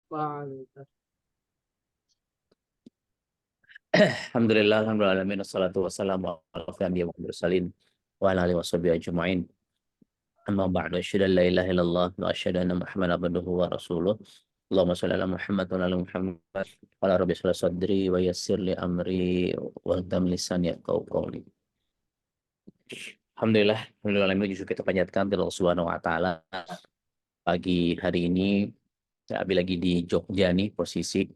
Waalaikumsalam. Alhamdulillah, alhamdulillah, wassalatu wassalamu ala anbiya wal mursalin wa ala alihi washabihi ajma'in. Amma ba'du, asyhadu an la ilaha illallah wa asyhadu anna Muhammadan abduhu wa rasuluh. Allahumma shalli ala Muhammad wa ala Muhammad. Qala rabbi shrah sadri wa yassir li amri wa hdam lisani yafqahu qawli. Alhamdulillah, alhamdulillah justru kita panjatkan kepada Allah Subhanahu wa taala. Pagi hari ini saya Abi lagi di Jogja nih posisi.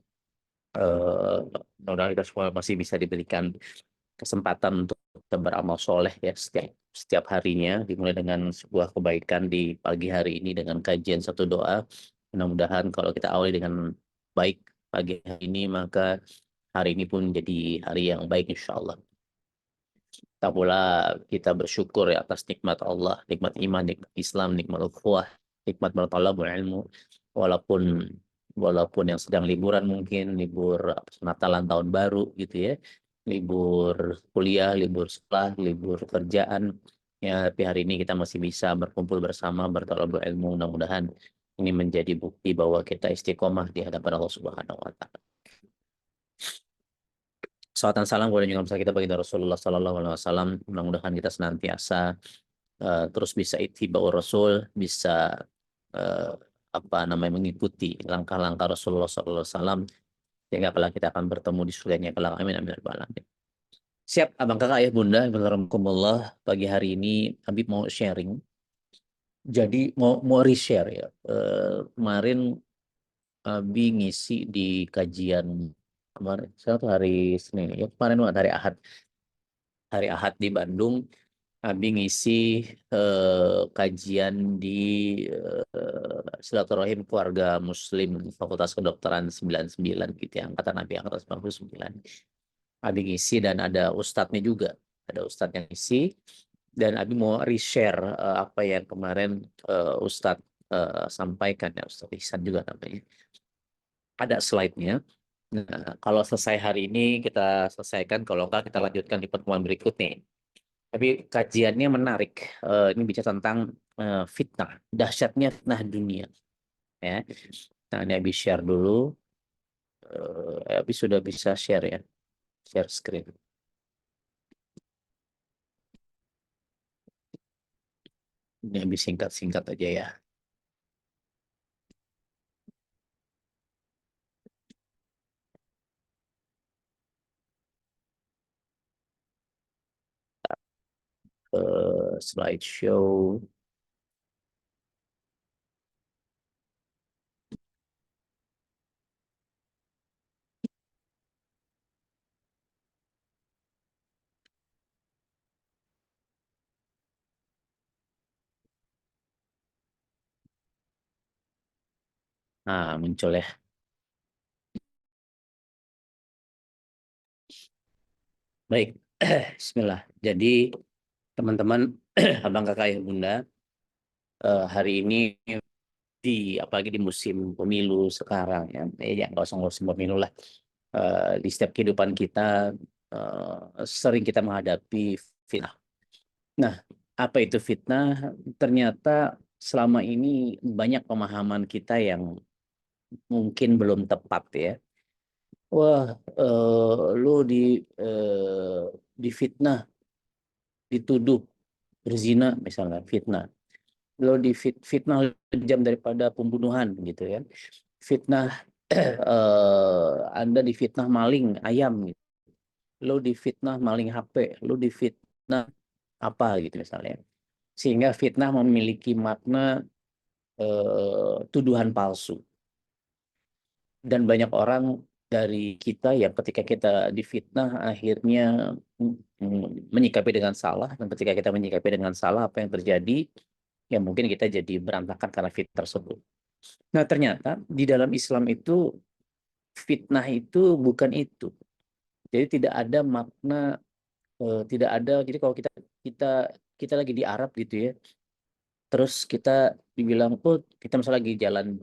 Mudah-mudahan kita semua masih bisa diberikan kesempatan untuk kita beramal soleh ya setiap harinya, dimulai dengan sebuah kebaikan di pagi hari ini dengan kajian satu doa. Mudah-mudahan kalau kita awali dengan baik pagi hari ini, maka hari ini pun jadi hari yang baik insya Allah. Tak pula kita bersyukur ya atas nikmat Allah, nikmat iman, nikmat Islam, nikmat ukhuwah, nikmat bertalabul ilmu. Walaupun yang sedang liburan, mungkin libur Natalan tahun baru gitu ya, libur kuliah, libur sekolah, libur kerjaan ya, tapi hari ini kita masih bisa berkumpul bersama bertalabul ilmu. Mudah-mudahan ini menjadi bukti bahwa kita istiqomah di hadapan Allah Subhanahu wa taala. Salawat dan salam kepada junjungan besar kita baginda Rasulullah Sallallahu Alaihi Wasallam. Mudah-mudahan kita senantiasa terus bisa ittiba'ur Rasul, bisa eh, mengikuti langkah-langkah Rasulullah Sallallahu Alaihi Wasallam, sehingga apalagi kita akan bertemu di surganya kelak. Amin amin ya rabbal alamin. Siap, abang kakak ayah bunda, bismillahirrahmanirrahim. Pagi hari ini Habib mau sharing. Jadi mau reshare ya. Kemarin Abi ngisi di kajian kemarin, saya tuh hari Senin ya, kemarin hari Ahad. Hari Ahad di Bandung, Abi ngisi kajian di silaturahim keluarga Muslim Fakultas Kedokteran 99 gitu ya, angkatan Abi angkatan 99. Abi ngisi dan ada ustadznya juga, ada ustadz yang ngisi, dan Abi mau reshare apa yang kemarin ustadz sampaikan ya, Ustadz Ihsan juga namanya. Ada slide-nya. Nah, kalau selesai hari ini kita selesaikan, kalau enggak kita lanjutkan di pertemuan berikutnya. Tapi kajiannya menarik. Ini bicara tentang fitnah, dahsyatnya fitnah dunia. Ya. Nah, ini habis share dulu. Habis sudah bisa share ya, share screen. Ini habis singkat-singkat aja ya. Slideshow. Nah, muncul ya. Baik, Bismillah. Jadi teman-teman, abang kakak ya bunda, hari ini apalagi di musim pemilu sekarang ya, ya nggak usah musim pemilu lah. Di setiap kehidupan kita sering kita menghadapi fitnah. Nah, apa itu fitnah? Ternyata selama ini banyak pemahaman kita yang mungkin belum tepat ya. Wah, lu difitnah, dituduh berzina misalnya, fitnah. Lo fitnah lebih kejam daripada pembunuhan gitu ya. Fitnah Anda difitnah maling ayam gitu. Lo difitnah maling HP, lo difitnah apa gitu misalnya. Sehingga fitnah memiliki makna tuduhan palsu. Dan banyak orang dari kita yang ketika kita difitnah akhirnya menyikapi dengan salah, dan ketika kita menyikapi dengan salah, apa yang terjadi? Ya mungkin kita jadi berantakan karena fitnah tersebut. Nah, ternyata di dalam Islam itu fitnah itu bukan itu. Jadi tidak ada makna, tidak ada. Jadi kalau kita kita lagi di Arab gitu ya, terus kita dibilang, oh kita misalnya lagi jalan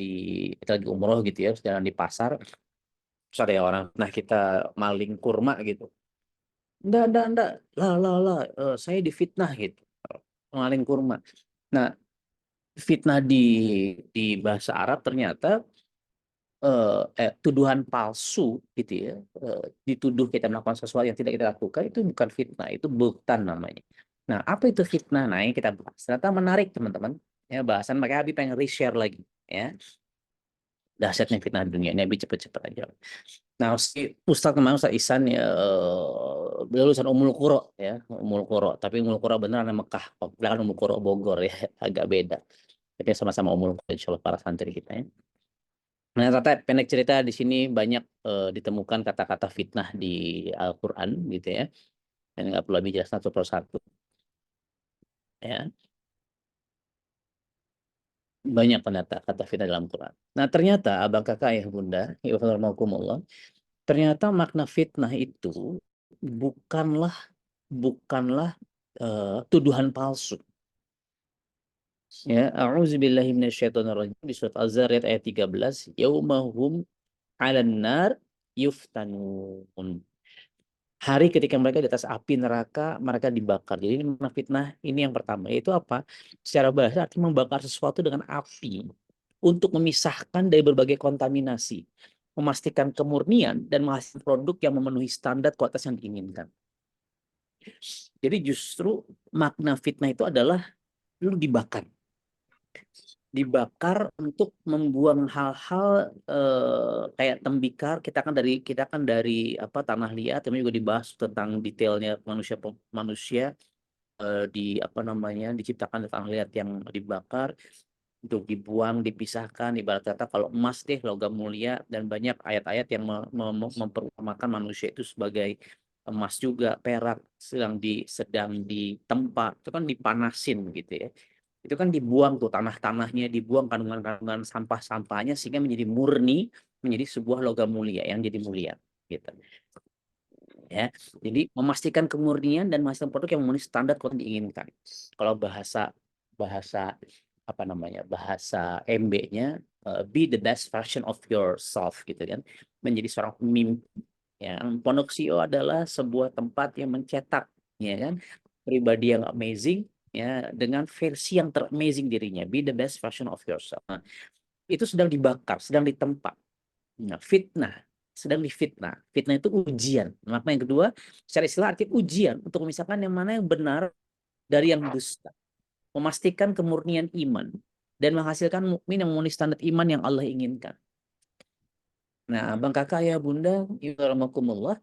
kita lagi umroh gitu ya, jalan di pasar, terus ada yang orang, nah kita maling kurma gitu. Enggak, lah, saya difitnah gitu, maling kurma. Nah, fitnah di bahasa Arab ternyata tuduhan palsu gitu ya, dituduh kita melakukan sesuatu yang tidak kita lakukan, itu bukan fitnah, itu buhtan namanya. Nah, apa itu fitnah? Nah, yang kita bahas. Ternyata menarik teman-teman. Ya, bahasan makanya Abi pengen reshare lagi. Ya, dahsyatnya fitnah dunia ini Abi cepet-cepet aja. Nah, si Ustadz kemarin Ustadz Ihsan ya, beliau lulusan Ummul Qura ya, Ummul Qura. Tapi Ummul Qura beneran yang Mekah. Belakang Ummul Qura Bogor ya, agak beda. Tapi sama-sama Ummul Qura, insya Allah para santri kita ya. Nah, Tata, pendek cerita di sini banyak ditemukan kata-kata fitnah di Al-Quran gitu ya. Dan nggak perlu lebih jelas satu persatu. Ya, banyak kata-kata fitnah dalam Quran. Nah, ternyata abang kakak ayah bunda, ya Allah, ternyata makna fitnah itu bukanlah bukanlah tuduhan palsu. Ya, a'udzubillahi minasyaitonirrajim di surat Az-Zariyat ayat 13, yaumahum 'alan nar yuftanun. Hari ketika mereka di atas api neraka, mereka dibakar. Jadi ini makna fitnah ini yang pertama. Yaitu apa? Secara bahasa artinya membakar sesuatu dengan api untuk memisahkan dari berbagai kontaminasi, memastikan kemurnian dan menghasilkan produk yang memenuhi standar kualitas yang diinginkan. Jadi justru makna fitnah itu adalah lu dibakar. Dibakar untuk membuang hal-hal kayak tembikar. Kita kan dari apa tanah liat, tapi juga dibahas tentang detailnya manusia di apa namanya diciptakan dari tanah liat yang dibakar untuk dibuang, dipisahkan. Ibarat kata kalau emas deh logam mulia, dan banyak ayat-ayat yang memperumpamakan manusia itu sebagai emas juga, perak sedang ditempa, itu kan dipanasin gitu ya. Itu kan dibuang tuh tanah-tanahnya, dibuang kandungan-kandungan sampah-sampahnya sehingga menjadi murni, menjadi sebuah logam mulia yang jadi mulia gitu. Ya, jadi memastikan kemurnian dan menghasilkan produk yang memenuhi standar yang diinginkan. Kalau bahasa bahasa apa namanya bahasa MB-nya, be the best version of yourself gitu kan, menjadi seorang pemimpin. Ya, Pondok CEO adalah sebuah tempat yang mencetak ya kan pribadi yang amazing ya dengan versi yang teramazing dirinya. Be the best version of yourself. Nah, itu sedang dibakar, sedang ditempa. Nah, fitnah sedang difitnah. Fitnah itu ujian. Makna yang kedua, secara istilah artinya ujian untuk memisahkan yang mana yang benar dari yang dusta. Memastikan kemurnian iman dan menghasilkan mukmin yang memenuhi standar iman yang Allah inginkan. Nah, Bang Kakak ya Bunda, Ibrahimahumullah,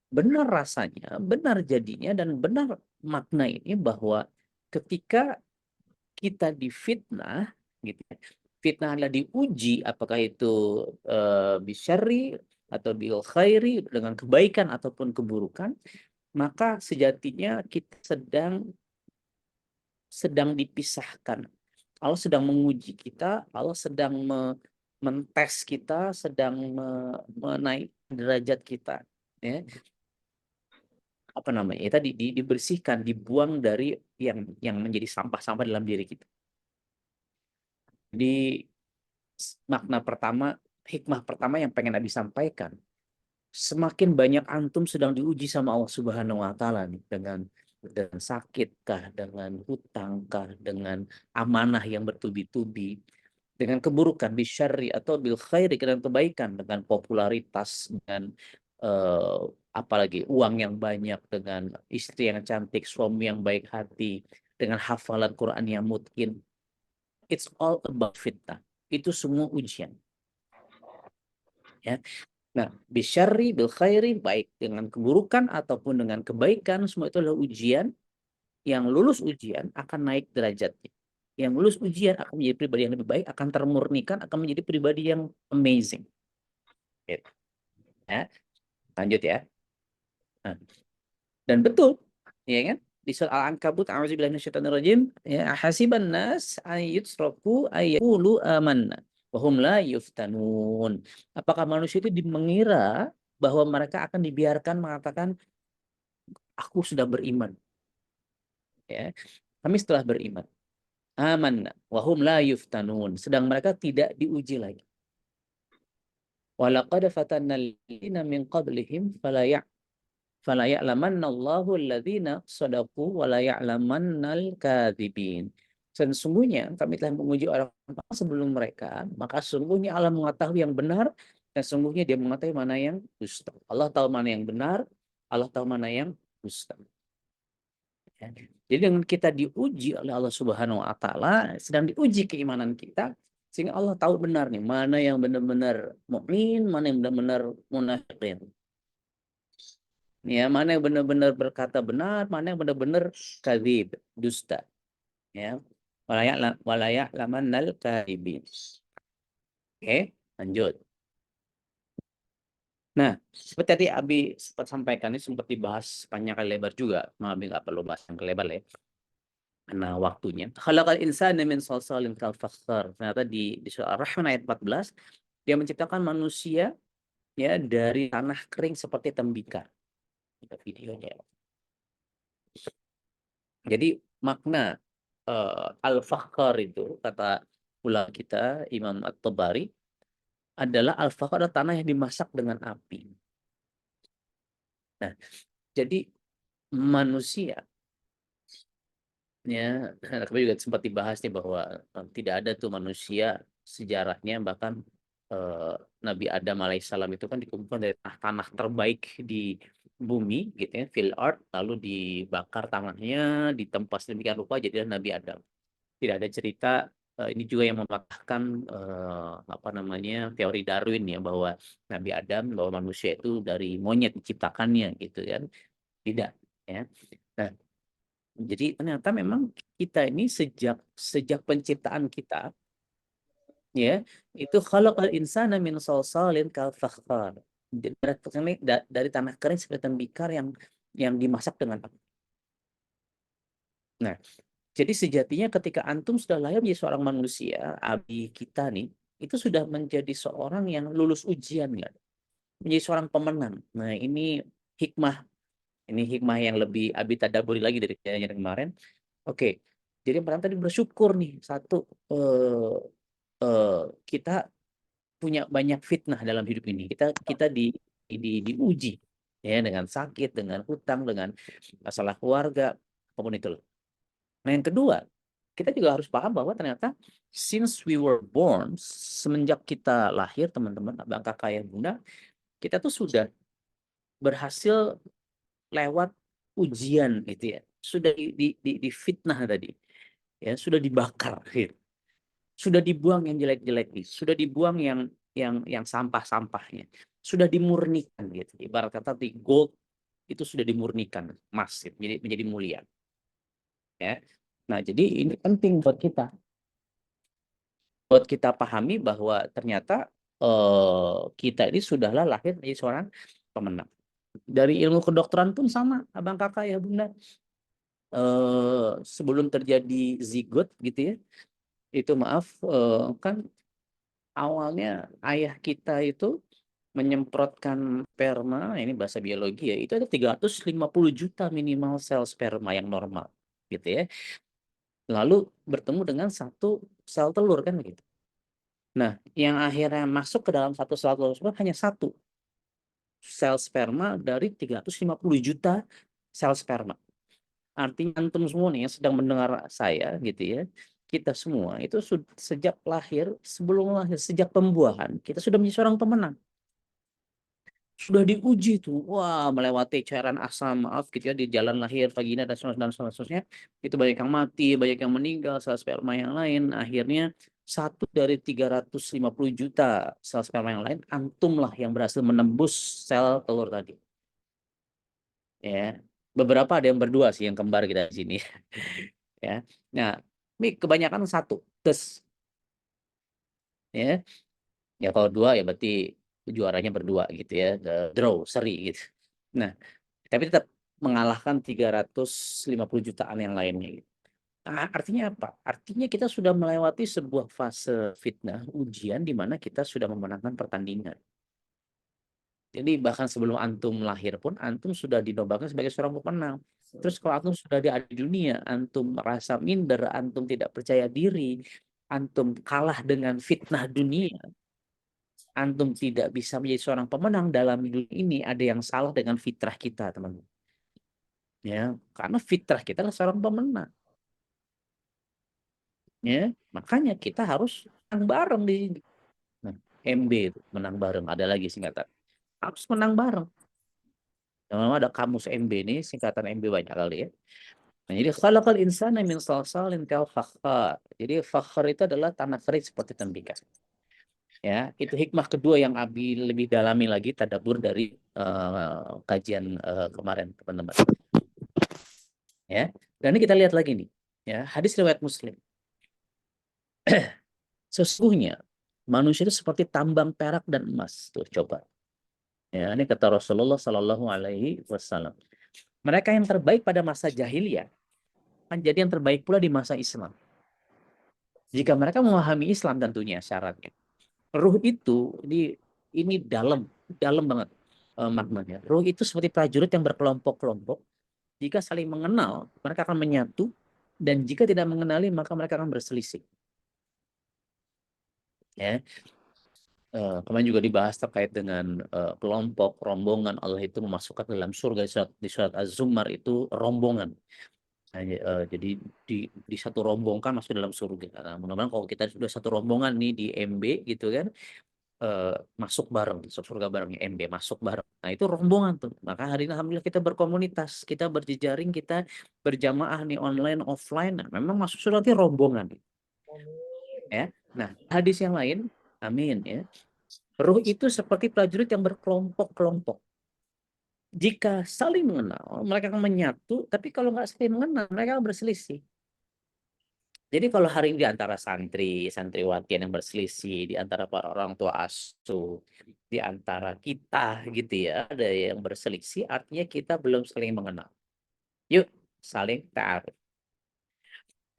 benar rasanya, benar jadinya, dan benar makna ini bahwa ketika kita difitnah, gitu ya, fitnah adalah diuji, apakah itu bisyarri atau bil khairi, dengan kebaikan ataupun keburukan, maka sejatinya kita sedang dipisahkan. Allah sedang menguji kita, Allah sedang mentes kita, sedang menaik derajat kita. Ya. Apa namanya? Ya, tadi dibersihkan, dibuang dari yang menjadi sampah-sampah dalam diri kita. Jadi makna pertama, hikmah pertama yang pengen Abi sampaikan, semakin banyak antum sedang diuji sama Allah Subhanahu wa taala nih, dengan sakitkah, dengan hutangkah, dengan amanah yang bertubi-tubi, dengan keburukan bisyarri atau bil khairi, dengan kebaikan, dengan popularitas, dengan eh, apalagi uang yang banyak, dengan istri yang cantik, suami yang baik hati, dengan hafalan Quran yang mungkin. It's all about fitnah. Itu semua ujian. Ya. Nah, bisyarri, bil khairi, baik dengan keburukan ataupun dengan kebaikan, semua itu adalah ujian. Yang lulus ujian akan naik derajatnya. Yang lulus ujian akan menjadi pribadi yang lebih baik, akan termurnikan, akan menjadi pribadi yang amazing. Gitu. Ya. Lanjut ya. Nah, dan betul, ya kan? Di surat Al-Ankabut, a'udzubillahi minasyaitonirrajim, ya, hasiban nas ayyutraku ayyaqulu amanna wa hum la yuftanun. Apakah manusia itu mengira bahwa mereka akan dibiarkan mengatakan aku sudah beriman, ya. Kami setelah beriman. Amanna wa hum la yuftanun, sedang mereka tidak diuji lagi. Walaqad fatanna alladziina min qablihim fala ya'lamanna Allahu alladziina shadaqu wa la ya'lamannal kadzibin. Dan sesungguhnya kami telah menguji orang sebelum mereka, maka sesungguhnya Allah mengetahui yang benar, dan sesungguhnya dia mengetahui mana yang dusta. Allah tahu mana yang benar, Allah tahu mana yang dusta. Ya. Jadi dengan kita diuji oleh Allah Subhanahu wa taala, sedang diuji keimanan kita, sehingga Allah tahu benar nih mana yang benar-benar mukmin, mana yang benar-benar munafikin. Ya, mana yang benar-benar berkata benar, mana yang benar-benar kadzib, dusta. Ya. Walayak lamannal kadzibin. Oke, lanjut. Nah, seperti tadi Abi sempat sampaikan, ini sempat dibahas panjang kali lebar juga. Abi nggak perlu bahas yang lebar ya. Karena waktunya. Khalaqal insana min salsalin kal fakhar. Ternyata di surah Ar-Rahman ayat 14, dia menciptakan manusia ya dari tanah kering seperti tembikar. Kita videonya. Jadi makna al-fakhar itu kata ulama kita Imam At-Tabari adalah al-fakhar adalah tanah yang dimasak dengan api. Nah, jadi manusia ya, kami juga sempat dibahas nih bahwa tidak ada tuh manusia sejarahnya, bahkan eh, Nabi Adam alaihissalam itu kan dikumpulkan dari tanah terbaik di bumi gitu ya, fil earth, lalu dibakar tanahnya, ditempa sedemikian rupa jadilah Nabi Adam. Tidak ada cerita ini juga yang mematahkan apa namanya teori Darwin ya, bahwa Nabi Adam, bahwa manusia itu dari monyet diciptakannya gitu kan. Tidak ya. Nah, jadi ternyata memang kita ini sejak sejak penciptaan kita ya, itu khalaqal insana min salsalin kal fakhar. Dari tanah kering seperti tembikar yang dimasak dengan api. Nah, jadi sejatinya ketika antum sudah lahir menjadi seorang manusia, abi kita nih, itu sudah menjadi seorang yang lulus ujian kan, menjadi seorang pemenang. Nah, hikmah, ini hikmah yang lebih abi tadaburi lagi dari kejadian kemarin. Oke, jadi yang pertama tadi bersyukur nih. Satu, eh, eh, kita punya banyak fitnah dalam hidup ini. Kita diuji ya dengan sakit, dengan hutang, dengan masalah keluarga, apapun itu. Nah, yang kedua, kita juga harus paham bahwa ternyata since we were born, semenjak kita lahir, teman-teman, abang kakak ayah bunda, kita tuh sudah berhasil lewat ujian gitu ya. Sudah di fitnah tadi, ya, sudah dibakar gitu. Sudah dibuang yang jelek-jelek, sudah dibuang yang sampah-sampahnya, sudah dimurnikan gitu. Ibarat kata di gold itu sudah dimurnikan, emas gitu, menjadi mulia. Ya. Nah, jadi ini penting buat kita pahami bahwa ternyata kita ini sudahlah lahir menjadi seorang pemenang. Dari ilmu kedokteran pun sama, abang kakak ya bunda. Sebelum terjadi zigot gitu ya, itu maaf kan awalnya ayah kita itu menyemprotkan sperma, ini bahasa biologi ya, itu ada 350 juta minimal sel sperma yang normal gitu ya. Lalu bertemu dengan satu sel telur kan gitu. Nah, yang akhirnya masuk ke dalam satu sel telur tersebut hanya satu sel sperma dari 350 juta sel sperma. Artinya antum semua nih yang sedang mendengar saya gitu ya, kita semua itu sejak lahir, sebelum lahir, sejak pembuahan, kita sudah menjadi seorang pemenang. Sudah diuji tuh, wah melewati cairan asam, maaf gitu ya, di jalan lahir, vagina dan seterusnya, itu banyak yang mati, banyak yang meninggal, sel sperma yang lain, akhirnya satu dari 350 juta sel sperma yang lain, antum lah yang berhasil menembus sel telur tadi. Ya, beberapa ada yang berdua sih yang kembar kita di sini. Ya, nah, ini kebanyakan satu, tes, ya, ya kalau dua ya berarti juaranya berdua gitu ya, draw, seri gitu. Nah, tapi tetap mengalahkan 350 jutaan yang lainnya gitu. Artinya apa? Artinya kita sudah melewati sebuah fase fitnah, ujian di mana kita sudah memenangkan pertandingan. Jadi bahkan sebelum antum lahir pun antum sudah dinobatkan sebagai seorang pemenang. Terus kalau antum sudah ada di dunia, antum merasa minder, antum tidak percaya diri, antum kalah dengan fitnah dunia, antum tidak bisa menjadi seorang pemenang dalam dunia ini, ada yang salah dengan fitrah kita, teman-teman. Ya, karena fitrah kita adalah seorang pemenang. Ya, makanya kita harus menang bareng di sini. Nah, MB itu menang bareng. Ada lagi singkatan. Harus menang bareng. Memang ada kamus MB ini, singkatan MB banyak kali ya. Nah, jadi khalaqal insana min salsalin kal fakhar. Jadi fakhar itu adalah tanah kering seperti tembikar. Ya, itu hikmah kedua yang Abi lebih dalami lagi tadabbur dari kajian kemarin, teman-teman. Ya. Dan ini kita lihat lagi nih, ya, hadis riwayat Muslim. Sesungguhnya manusia itu seperti tambang perak dan emas. Tuh, coba. Ya, ini kata Rasulullah Shallallahu Alaihi Wasallam. Mereka yang terbaik pada masa jahiliyah akan jadi yang terbaik pula di masa Islam. Jika mereka memahami Islam tentunya syaratnya. Ruh itu ini dalam, dalam banget maknanya. Ruh itu seperti prajurit yang berkelompok-kelompok. Jika saling mengenal, mereka akan menyatu. Dan jika tidak mengenali, maka mereka akan berselisih. Ya, kemarin juga dibahas terkait dengan kelompok, rombongan. Allah itu memasukkan dalam surga di surat Az-Zumar itu rombongan. Nah, jadi di satu rombongan masuk dalam surga. Nah, mudah-mudahan kalau kita sudah satu rombongan nih di MB gitu kan, masuk bareng, masuk surga bareng, MB masuk bareng. Nah itu rombongan tuh. Maka hari ini alhamdulillah kita berkomunitas, kita berjejaring, kita berjamaah nih online, offline. Nah, memang masuk surga nanti rombongan. Ya. Nah hadis yang lain, amin ya. Ruh itu seperti prajurit yang berkelompok-kelompok. Jika saling mengenal, mereka akan menyatu. Tapi kalau nggak saling mengenal, mereka akan berselisih. Jadi kalau hari ini di antara santri, santriwati yang berselisih, di antara para orang tua asuh, di antara kita gitu ya, ada yang berselisih, artinya kita belum saling mengenal. Yuk, saling ta'aruf.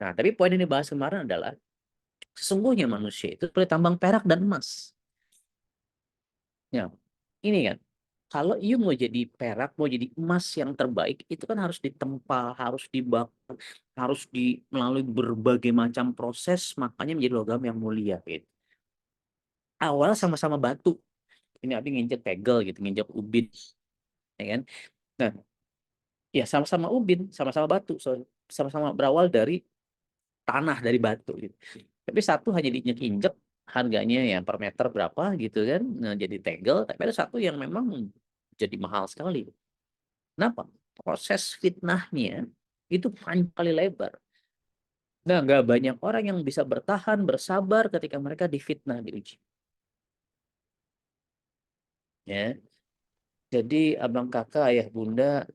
Nah, tapi poin yang dibahas kemarin adalah, sesungguhnya manusia itu seperti tambang perak dan emas. Ya, ini kan, kalau you mau jadi perak, mau jadi emas yang terbaik, itu kan harus ditempa, harus dibakar, harus melalui berbagai macam proses, makanya menjadi logam yang mulia gitu. Awal sama-sama batu. Ini Abi nginjek tegel gitu, nginjek ubin, ya kan? Nah, ya sama-sama ubin, sama-sama batu, sama-sama berawal dari tanah, dari batu gitu. Tapi satu hanya diinjek-injek, harganya ya per meter berapa gitu kan, nah, jadi tegel. Tapi ada satu yang memang jadi mahal sekali. Kenapa? Proses fitnahnya itu panjang kali lebar. Nah, nggak banyak orang yang bisa bertahan, bersabar ketika mereka difitnah, diuji. Ya, jadi abang kakak, ayah bunda,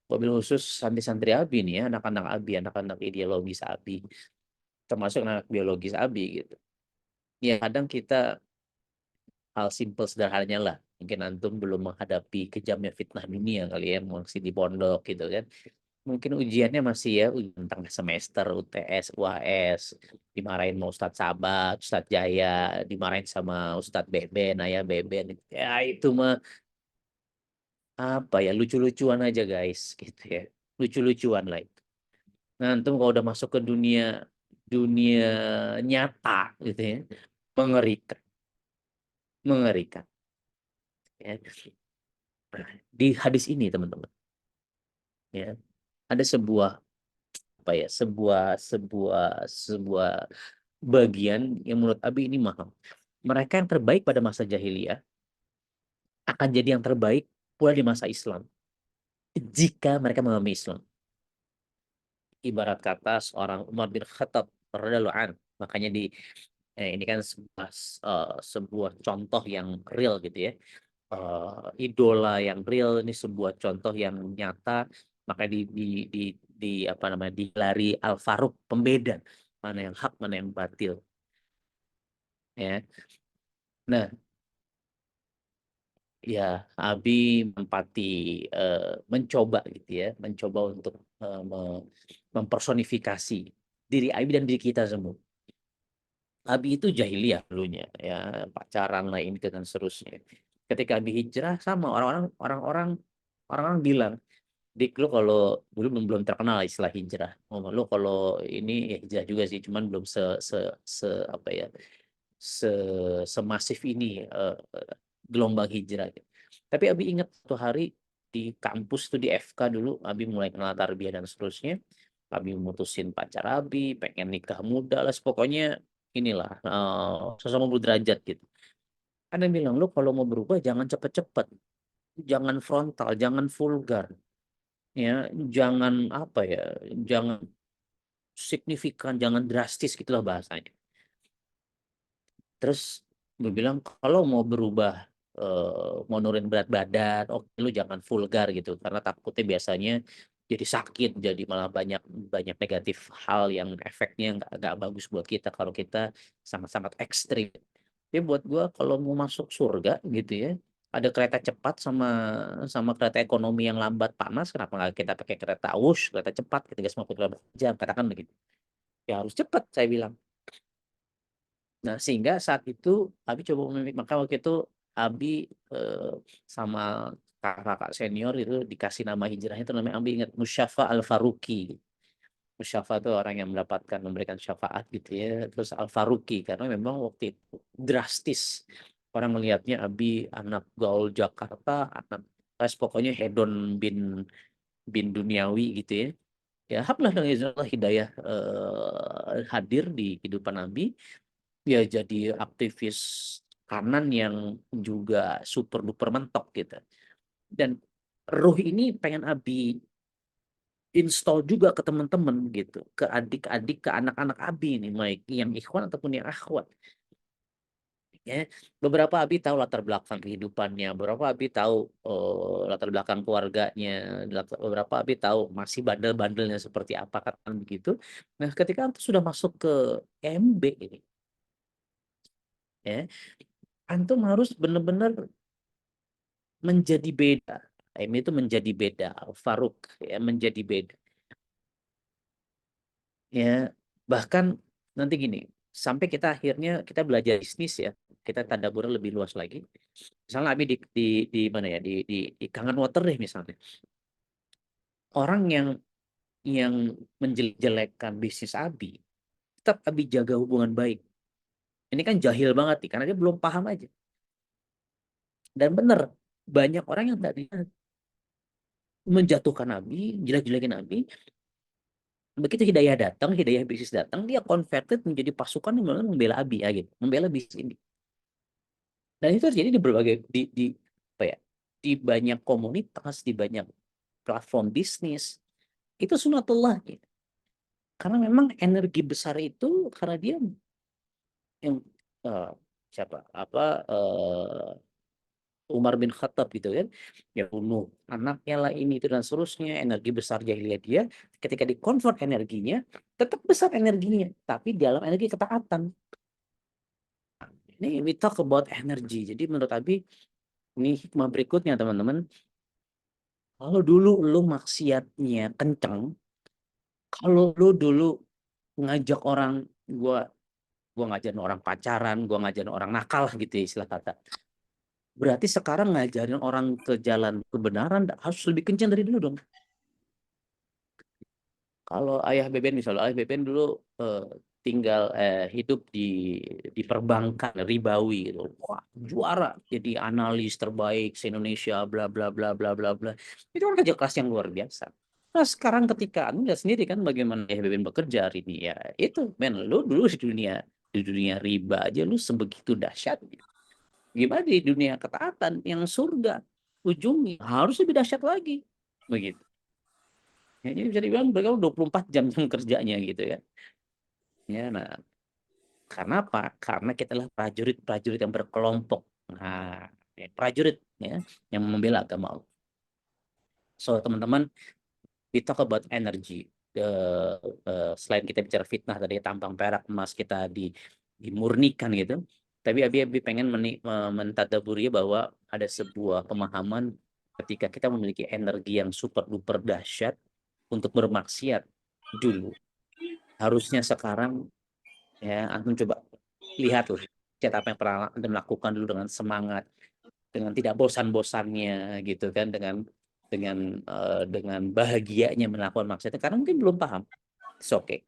wabil khusus santri-santri Abi nih ya, anak-anak Abi, anak-anak ideologis Abi, termasuk anak biologis Abi gitu. Ya kadang kita hal simpel sederhananya lah. Mungkin antum belum menghadapi kejamnya fitnah dunia kali ya, masih di pondok gitu kan. Mungkin ujiannya masih ya ujian tengah semester, UTS, UAS, dimarahin sama Ustadz Sabat, Ustadz Jaya, dimarahin sama Ustadz Beben, Ayah Beben. Ya itu mah apa ya, lucu-lucuan aja guys gitu ya. Lucu-lucuan lah itu. Nah, antum kalau udah masuk ke dunia dunia nyata gitu ya, mengerikan, mengerikan. Ya. Nah, di hadis ini teman-teman, ya ada sebuah apa ya, sebuah bagian yang menurut Abi ini mahal. Mereka yang terbaik pada masa jahiliyah akan jadi yang terbaik pula di masa Islam jika mereka memahami Islam. Ibarat kata seorang Umar bin Khattab radhiyallahu an, makanya ini kan sebuah contoh yang real gitu ya. Idola yang real, ini sebuah contoh yang nyata, maka di apa namanya, digelari Al Faruq, pembeda mana yang hak mana yang batil, ya. Nah, ya Abi empati, mencoba gitu ya, mencoba untuk mempersonifikasi diri Abi dan diri kita semua. Abi itu jahiliyah dulunya ya, pacaran lah ini dan seterusnya. Ketika Abi hijrah, sama orang-orang bilang, Dik, lu kalau dulu belum belum terkenal istilah hijrah. Oh, lu kalau ini ya hijrah juga sih, cuman belum se apa ya, se semasif ini gelombang hijrah gitu. Tapi Abi ingat satu hari di kampus tuh, di FK dulu Abi mulai kenal tarbiyah dan seterusnya. Abi mutusin pacar Abi, pengen nikah muda lah, pokoknya inilah 180 derajat gitu. Ada yang bilang, lu kalau mau berubah jangan cepet-cepet, jangan frontal, jangan vulgar, ya, jangan apa ya, jangan signifikan, jangan drastis gitulah bahasanya. Terus gue bilang kalau mau berubah, mau nurunin berat badan, oke lu jangan vulgar gitu, karena takutnya biasanya jadi sakit, jadi malah banyak banyak negatif hal yang efeknya nggak bagus buat kita kalau kita sangat-sangat ekstrim. Tapi buat gue kalau mau masuk surga gitu ya, ada kereta cepat sama sama kereta ekonomi yang lambat panas, kenapa nggak kita pakai kereta wush, kereta cepat ketika 50 km/jam, katakan begitu. Ya harus cepat saya bilang. Nah, sehingga saat itu Abi coba memilih, maka waktu itu Abi eh, sama kakak senior itu dikasih nama hijrahnya itu namanya, Abi ingat, Musyafa Al-Faruqi. Musyafa itu orang yang mendapatkan memberikan syafaat gitu ya. Terus Al-Faruqi karena memang waktu itu drastis. Orang melihatnya Abi anak gaul Jakarta, anak pokoknya hedon bin bin duniawi gitu ya. Ya, alhamdulillah dengan izin Allah hidayah hadir di kehidupan Abi. Ya jadi aktivis kanan yang juga super duper mentok gitu. Dan ruh ini pengen Abi install juga ke teman-teman gitu, ke adik-adik, ke anak-anak Abi ini, baik yang ikhwan ataupun yang akhwat. Ya, beberapa Abi tahu latar belakang kehidupannya, beberapa Abi tahu latar belakang keluarganya, beberapa Abi tahu masih bandel-bandelnya seperti apa, katakan begitu. Nah, ketika Antum sudah masuk ke MB ini, ya, Antum harus benar-benar menjadi beda. Ini itu menjadi beda. Faruk ya menjadi beda. Ya, bahkan nanti gini, sampai kita akhirnya kita belajar bisnis ya, kita tadabbur lebih luas lagi. Misalnya Abi di mana ya, di Kangen Water deh misalnya. Orang yang menjelek-jelekan bisnis Abi, tetap Abi jaga hubungan baik. Ini kan jahil banget nih, karena dia belum paham aja. Dan benar, banyak orang yang tadi menjatuhkan Abi, jelek-jelekin Abi. Begitu hidayah datang, hidayah bisnis datang, dia converted menjadi pasukan yang memang membela Abi ya gitu, membela bisnis ini. Dan itu terjadi di berbagai di apa ya? Di banyak komunitas, di banyak platform bisnis. Itu sunatullah gitu. Karena memang energi besar itu karena dia yang eh, siapa? Apa Umar bin Khattab gitu kan, ya bunuh anaknya lah ini itu dan seterusnya, energi besar jahiliyah dia ketika dikonvert energinya tetap besar energinya tapi dalam energi ketaatan. Ini we talk about energy. Jadi menurut Abi ini hikmah berikutnya teman-teman, kalau dulu lu maksiatnya kenceng, kalau lu dulu ngajak orang, gua gua ngajarin orang pacaran, gua ngajarin orang nakal gitu ya istilah kata, berarti sekarang ngajarin orang ke jalan kebenaran harus lebih kencang dari dulu dong. Kalau ayah Beben misalnya, ayah Beben dulu eh, tinggal hidup di perbankan ribawi gitu. Wah, juara jadi analis terbaik se-Indonesia bla bla bla bla bla bla. Itu kan kerja keras yang luar biasa. Nah, sekarang ketika Anda lihat sendiri kan bagaimana ayah Beben bekerja hari ini ya. Itu men, lu dulu di dunia riba aja lu sebegitu dahsyat. Gimana di dunia ketaatan yang surga ujungnya harus lebih dahsyat lagi. Begitu. Ya, jadi bisa dibilang mereka 24 jam kerjanya gitu ya. Ya, nah, karena apa? Karena kita adalah prajurit-prajurit yang berkelompok. Nah, ya, prajurit ya yang membela agama Allah. So, teman-teman, we talk about energy. Selain kita bicara fitnah tadi tampang perak emas kita dimurnikan gitu. Tapi Abi pengen mentadaburi bahwa ada sebuah pemahaman ketika kita memiliki energi yang super duper dahsyat untuk bermaksiat dulu. Harusnya sekarang ya antum coba lihatlah chat apa yang pernah antum lakukan dulu dengan semangat, dengan tidak bosan-bosannya gitu kan, dengan bahagianya melakukan maksudnya karena mungkin belum paham. It's okay.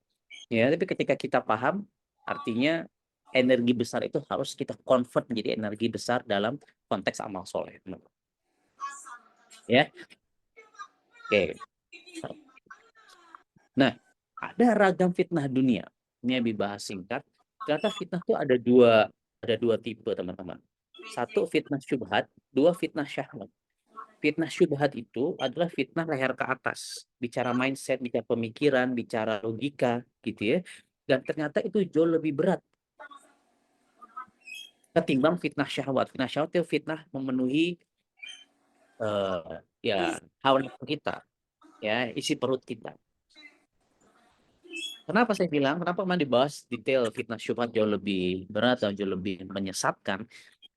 Ya, tapi ketika kita paham, artinya energi besar itu harus kita convert menjadi energi besar dalam konteks amal soleh. Ya, oke. Nah, Ada ragam fitnah dunia. Ini Abi bahas singkat. Ternyata fitnah itu ada dua tipe, teman-teman. Satu fitnah syubhat, dua fitnah syahwat. Fitnah syubhat itu adalah fitnah leher ke atas, bicara mindset, bicara pemikiran, bicara logika, gitu ya. Dan ternyata itu jauh lebih berat ketimbang fitnah syahwat. Fitnah syahwat itu fitnah memenuhi ya hawa nafsu kita, ya isi perut kita. Kenapa saya bilang, kenapa memang dibahas detail fitnah syubhat jauh lebih berat dan jauh lebih menyesatkan?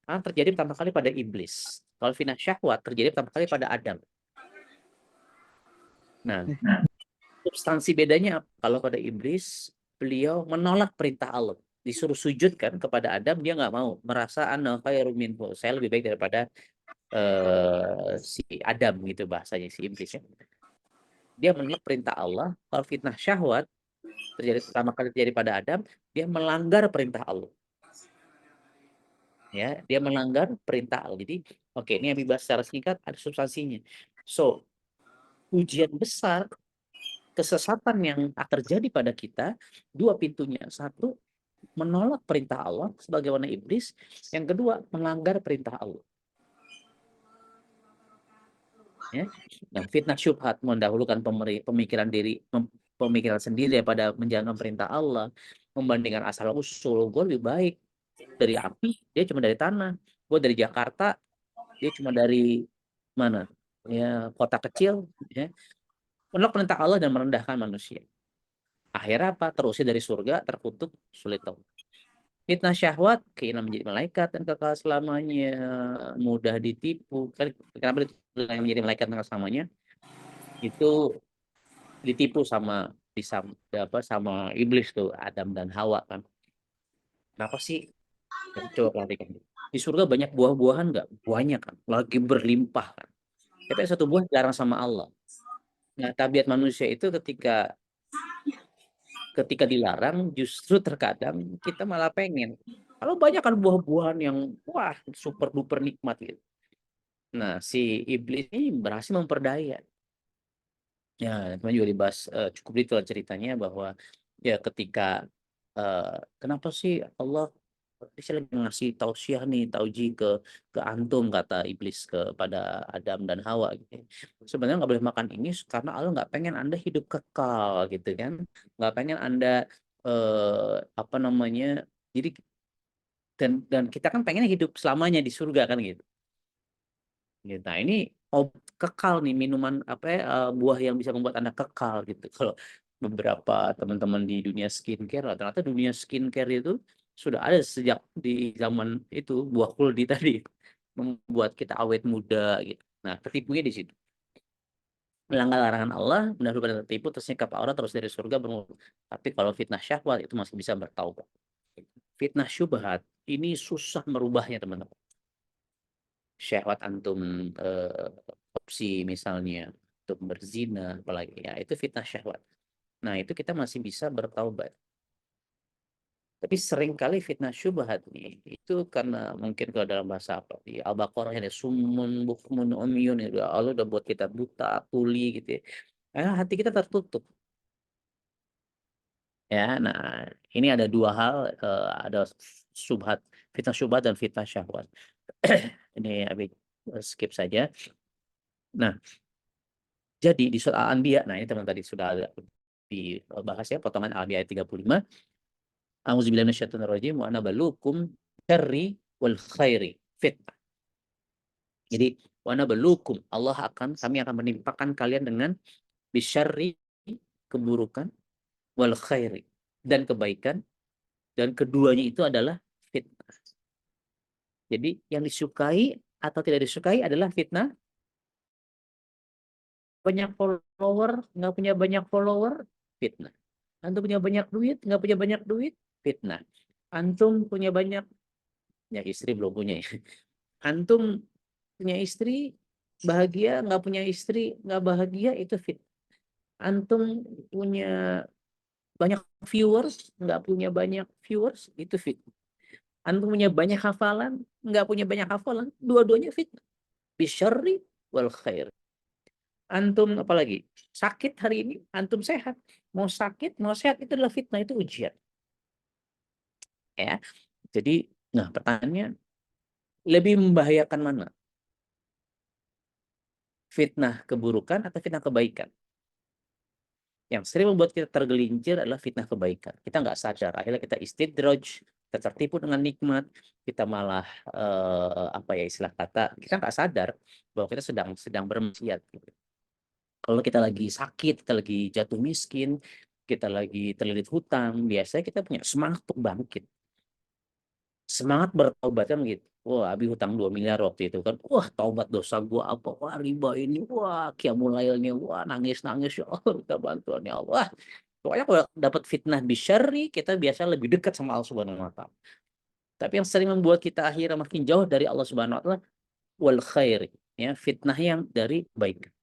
Karena terjadi pertama kali pada iblis. Kalau fitnah syahwat terjadi pertama kali pada Adam. Nah, substansi bedanya apa? Kalau pada iblis, beliau menolak perintah Allah. Disuruh sujud kan kepada Adam, dia nggak mau. Merasa ana khairum minhu. Saya lebih baik daripada si Adam gitu bahasanya si iblis ya. Dia menolak perintah Allah. Kalau fitnah syahwat terjadi pertama kali terjadi pada Adam, dia melanggar perintah Allah. Ya, dia melanggar perintah Allah. Jadi, oke, ini yang dibahas secara singkat ada substansinya. So, ujian besar kesesatan yang terjadi pada kita dua pintunya. Satu, menolak perintah Allah sebagaimana iblis. Yang kedua, melanggar perintah Allah. Ya. Nah, fitnah syubhat mendahulukan pemikiran diri, pemikiran sendiri daripada menjalankan perintah Allah, membandingkan asal usul. Gue lebih baik dari api, dia cuma dari tanah. Gue dari Jakarta, dia cuma dari mana? Ya, kota kecil. Ya. Menolak perintah Allah dan merendahkan manusia. Akhirnya apa? Terusnya dari surga, terkutuk, sulit tahu. Fitnah syahwat, keinginan menjadi malaikat dan kekal selamanya, mudah ditipu. Kenapa yang menjadi malaikat dan kekal selamanya? Itu ditipu sama iblis tuh, Adam dan Hawa kan. Kenapa sih? Coba perhatikan. Di surga banyak buah-buahan nggak? Buahnya kan, lagi berlimpah kan. Tapi ada satu buah jarang sama Allah. Nah, tabiat manusia itu ketika dilarang justru terkadang kita malah pengen. Kalau banyak kan buah-buahan yang wah super duper nikmat gitu. Nah, si iblis ini berhasil memperdaya. Ya, teman juga dibahas cukup detail ceritanya bahwa ya ketika kenapa sih Allah saya lagi ngasih tausiah nih tauji ke antum kata iblis kepada Adam dan Hawa gitu. Sebenarnya nggak boleh makan ini karena Allah nggak pengen Anda hidup kekal gitu kan, nggak pengen Anda apa namanya, jadi dan kita kan pengen hidup selamanya di surga kan gitu. Gitu. Nah, ini kekal nih minuman apa ya, buah yang bisa membuat Anda kekal gitu. Kalau beberapa teman-teman di dunia skincare, ternyata dunia skincare itu sudah ada sejak di zaman itu buah kuldi tadi membuat kita awet muda gitu. Nah, ketipunya di situ. Melanggar larangan Allah, benar-benar tertipu, tersikap aurat, terus dari surga bermulut. Tapi kalau fitnah syahwat itu masih bisa bertaubat. Fitnah syubhat ini susah merubahnya teman-teman. Syahwat antum opsi misalnya untuk berzina apalagi ya itu fitnah syahwat. Nah, itu kita masih bisa bertaubat. Tapi seringkali fitnah syubhat nih itu karena mungkin kalau dalam bahasa apa di Al-Baqarah ada sumun bukmun umyun ya Allah udah buat kita buta, tuli gitu ya. Hati kita tertutup. Ya, nah ini ada dua hal, ada syubhat, fitnah syubhat dan fitnah syahwat. Ini Abi skip saja. Nah, jadi di surat Al-Anbiya, nah ini teman tadi sudah ada dibahas ya potongan Al-Anbiya ayat 35. A'udzubillahi minasyaitonirrajim wa nabluukum syarri wal khairi fitnah. Jadi wa nabluukum kami akan menimpakan kalian dengan bisyarri keburukan wal khairi dan kebaikan, dan keduanya itu adalah fitnah. Jadi yang disukai atau tidak disukai adalah fitnah. Banyak follower, nggak punya banyak follower, fitnah. Antum punya banyak duit, nggak punya banyak duit, fitnah. Antum punya banyak, ya istri belum punya ya. Antum punya istri, bahagia, nggak punya istri, nggak bahagia, itu fitnah. Antum punya banyak viewers, nggak punya banyak viewers, itu fitnah. Antum punya banyak hafalan, nggak punya banyak hafalan, dua-duanya fitnah. Bisyarri wal khair. Antum apalagi sakit hari ini, antum sehat. Mau sakit, mau sehat itu adalah fitnah, itu ujian. Ya, jadi, nah pertanyaannya lebih membahayakan mana? Fitnah keburukan atau fitnah kebaikan? Yang sering membuat kita tergelincir adalah fitnah kebaikan. Kita nggak sadar, akhirnya kita istidraj, kita tertipu dengan nikmat, kita malah apa ya istilah kata, kita nggak sadar bahwa kita sedang sedang bermaksiat. Gitu. Kalau kita lagi sakit, kita lagi jatuh miskin, kita lagi terlilit hutang, biasanya kita punya semangat untuk bangkit, semangat bertobat kan gitu. Wah, habis hutang 2 miliar waktu itu kan. Wah, taubat dosa gua apa? Wah, riba ini. Wah, qiyamul lailnya. Wah, nangis-nangis ya Allah, minta bantuan ya Allah. Pokoknya kalau dapat fitnah bisyarri, kita biasa lebih dekat sama Allah Subhanahu wa taala. Tapi yang sering membuat kita akhirnya makin jauh dari Allah Subhanahu wa taala wal khairi, ya, fitnah yang dari baik.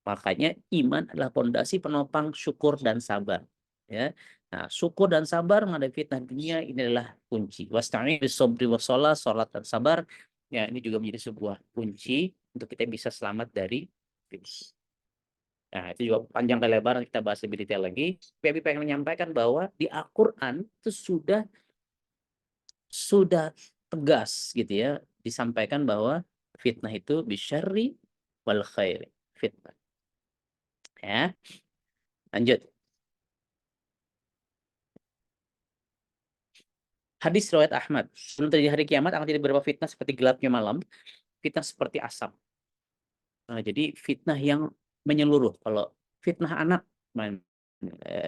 Makanya iman adalah pondasi penopang syukur dan sabar. Ya. Nah, syukur dan sabar menghadapi fitnah dunia ini adalah kunci. Wasta'in bis-sabri was-shalah, salat dan sabar. Ya, ini juga menjadi sebuah kunci untuk kita bisa selamat dari fitnah. Nah, itu juga panjang lebar kita bahas lebih detail lagi. Tapi pengen menyampaikan bahwa di Al-Qur'an itu sudah tegas gitu ya disampaikan bahwa fitnah itu bisyarri wal khairi. Fitnah. Ya, lanjut. Hadis riwayat Ahmad. Sebelum terjadi hari kiamat akan terjadi beberapa fitnah seperti gelapnya malam, fitnah seperti asap. Nah, jadi fitnah yang menyeluruh. Kalau fitnah anak,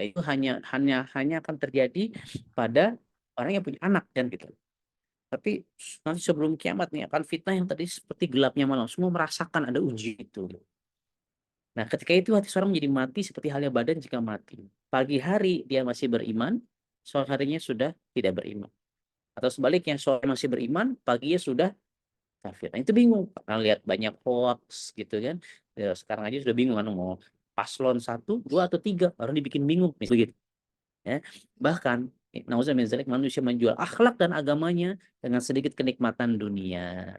itu hanya akan terjadi pada orang yang punya anak dan gitu. Tapi nanti sebelum kiamat nih akan fitnah yang tadi seperti gelapnya malam. Semua merasakan ada uji itu. Nah, ketika itu hati seorang menjadi mati seperti halnya badan jika mati. Pagi hari dia masih beriman, sore harinya sudah tidak beriman. Atau sebaliknya, sore masih beriman, paginya sudah kafir. Nah, itu bingung. Karena lihat banyak hoax gitu kan. Ya, sekarang aja sudah bingung kan mau paslon satu, dua atau tiga, orang dibikin bingung begitu. Ya. Bahkan nauzubillah manusia menjual akhlak dan agamanya dengan sedikit kenikmatan dunia.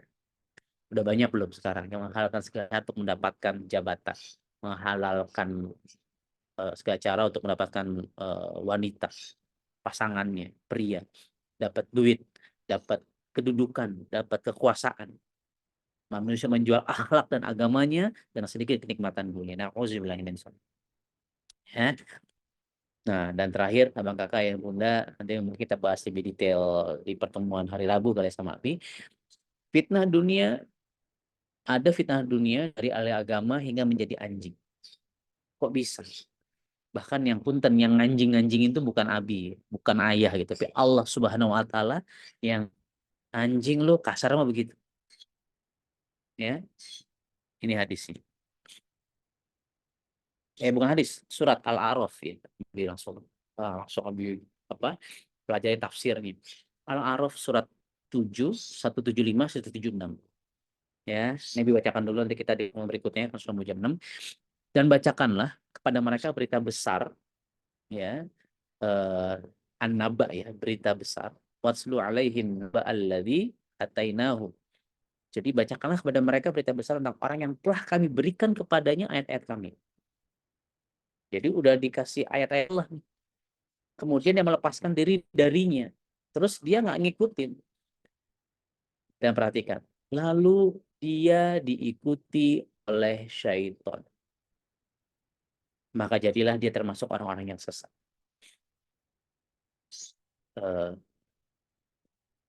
Udah banyak belum sekarang yang menghalalkan segala cara untuk mendapatkan jabatan, menghalalkan segala cara untuk mendapatkan wanita, pasangannya, pria, dapat duit, dapat kedudukan, dapat kekuasaan. Manusia menjual akhlak dan agamanya dengan sedikit kenikmatan dunia. Nauzubillah min dzalik. Ya. Nah, dan terakhir, abang kakak yang bunda, nanti mungkin kita bahas lebih detail di pertemuan hari Rabu kali sama Abi. Fitnah dunia, ada fitnah dunia dari alih agama hingga menjadi anjing. Kok bisa? Bahkan yang punten, yang anjing-anjing itu bukan Abi, bukan ayah gitu, tapi Allah Subhanahu Wa Taala yang anjing lo kasar mah begitu. Ya, ini hadisnya. Bukan hadis, surat Al-A'raf ya. Jadi langsung ambil apa? Pelajari tafsir nih. Al-A'raf surat 7, 175, 176. Ya, Nabi bacakan dulu nanti kita di berikutnya kan sudah mau jam 6. Dan bacakanlah kepada mereka berita besar ya, eh, an-naba ya, berita besar. Watslu alaihim ba'alladzi atainahu. Jadi bacakanlah kepada mereka berita besar tentang orang yang telah kami berikan kepadanya ayat-ayat kami. Jadi udah dikasih ayat-ayat Allah. Kemudian dia melepaskan diri darinya. Terus dia nggak ngikutin. Dan perhatikan. Lalu dia diikuti oleh syaitan. Maka jadilah dia termasuk orang-orang yang sesat.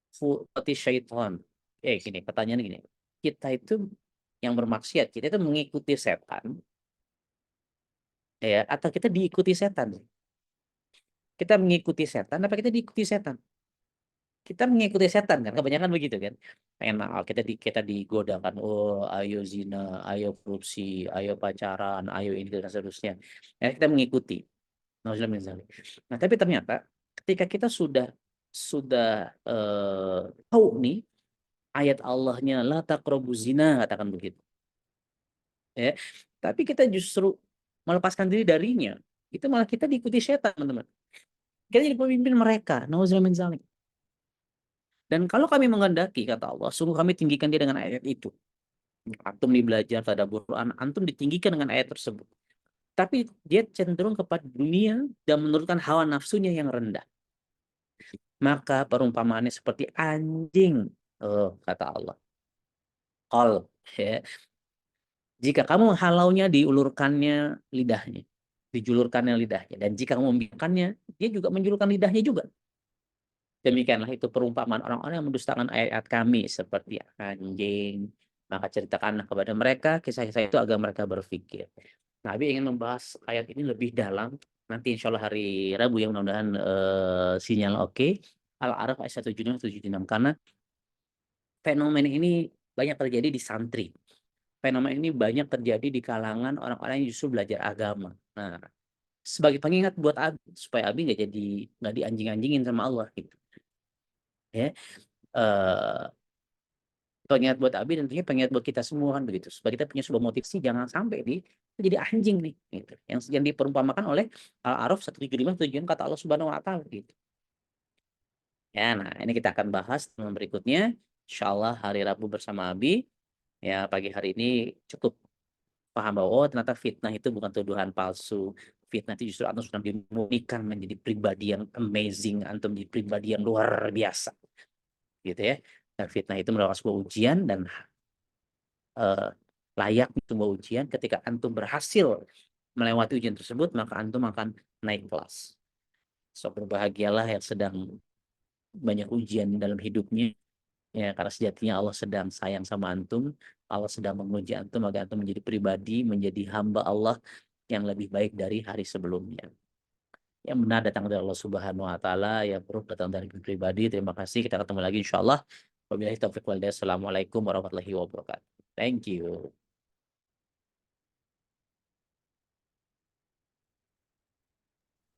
Seperti syaitan. Gini, pertanyaan gini. Kita itu yang bermaksiat, kita itu mengikuti setan, ya, atau kita diikuti setan? Kita mengikuti setan, apa kita diikuti setan? Kita mengikuti setan kan, kebanyakan begitu kan. Pengen kita digodakan, oh ayo zina, ayo korupsi, ayo pacaran, ayo ini dan seterusnya. Ya, kita mengikuti. Nah, tapi ternyata ketika kita sudah tahu nih ayat Allahnya la taqrabu zina katakan begitu. Ya. Tapi kita justru melepaskan diri darinya. Itu malah kita diikuti setan, teman-teman. Kita jadi pemimpin mereka. Nauzubillah min dzalik. Dan kalau kami menghendaki, kata Allah, sungguh kami tinggikan dia dengan ayat itu. Antum nih belajar tadabbur Quran, antum ditinggikan dengan ayat tersebut. Tapi dia cenderung kepada dunia dan menurunkan hawa nafsunya yang rendah. Maka perumpamaannya seperti anjing. Oh, kata Allah. Qal. Ya. Jika kamu halaunya diulurkannya lidahnya. Dijulurkannya lidahnya. Dan jika kamu membiarkannya, dia juga menjulurkan lidahnya juga. Demikianlah itu perumpamaan orang-orang yang mendustakan ayat-ayat kami seperti anjing. Maka ceritakanlah kepada mereka kisah-kisah itu agar mereka berpikir. Nabi ingin membahas ayat ini lebih dalam. Nanti insya Allah hari Rabu ya mudah-mudahan sinyal oke. Al-A'raf ayat 176-176. Karena fenomena ini banyak terjadi di santri. Fenomena ini banyak terjadi di kalangan orang-orang yang justru belajar agama. Nah, sebagai pengingat buat Abi supaya Abi nggak dianjing-anjingin sama Allah gitu. Ya, eh, pengingat buat Abi dan tentunya pengingat buat kita semua kan begitu. Supaya kita punya sebuah motivasi jangan sampai jadi anjing nih gitu. Yang diperumpamakan oleh Al-A'raf 175 tujuan kata Allah Subhanahu wa taala gitu. Ya, nah ini kita akan bahas teman berikutnya. Insya Allah hari Rabu bersama Abi. Ya, pagi hari ini cukup paham bahwa oh, ternyata fitnah itu bukan tuduhan palsu. Fitnah itu justru antum sedang dimurnikan menjadi pribadi yang amazing, antum menjadi pribadi yang luar biasa, gitu ya. Dan fitnah itu merupakan sebuah ujian dan eh, layak sebuah ujian. Ketika antum berhasil melewati ujian tersebut, maka antum akan naik kelas. So berbahagialah yang sedang banyak ujian dalam hidupnya. Ya, karena sejatinya Allah sedang sayang sama antum, Allah sedang menguji antum agar antum menjadi pribadi, menjadi hamba Allah yang lebih baik dari hari sebelumnya. Yang benar datang dari Allah Subhanahu wa taala, yang buruk datang dari pribadi. Terima kasih. Kita ketemu lagi insyaallah. Wabillahi taufiq wal hidayah. Assalamualaikum warahmatullahi wabarakatuh. Thank you.